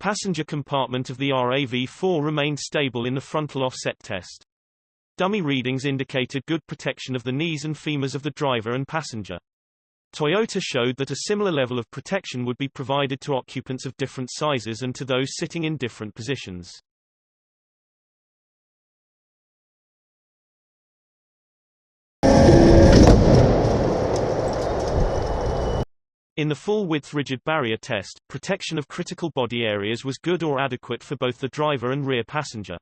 passenger compartment of the RAV4 remained stable in the frontal offset test. Dummy readings indicated good protection of the knees and femurs of the driver and passenger. Toyota showed that a similar level of protection would be provided to occupants of different sizes and to those sitting in different positions. In the full-width rigid barrier test, protection of critical body areas was good or adequate for both the driver and rear passenger.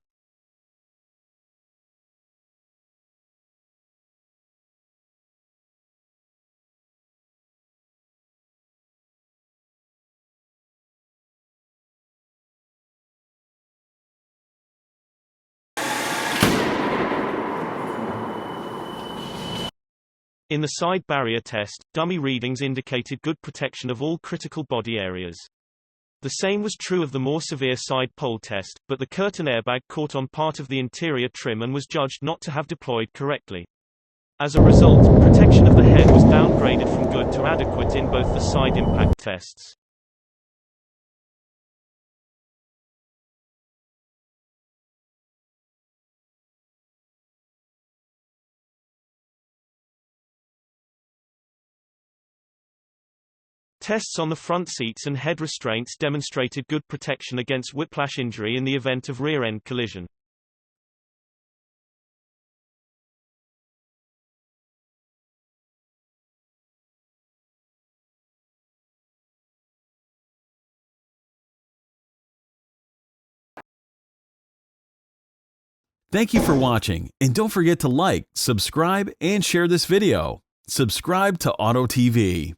In the side barrier test, dummy readings indicated good protection of all critical body areas. The same was true of the more severe side pole test, but the curtain airbag caught on part of the interior trim and was judged not to have deployed correctly. As a result, protection of the head was downgraded from good to adequate in both the side impact tests. Tests on the front seats and head restraints demonstrated good protection against whiplash injury in the event of rear-end collision. Thank you for watching, and don't forget to like, subscribe, and share this video. Subscribe to Auto TV.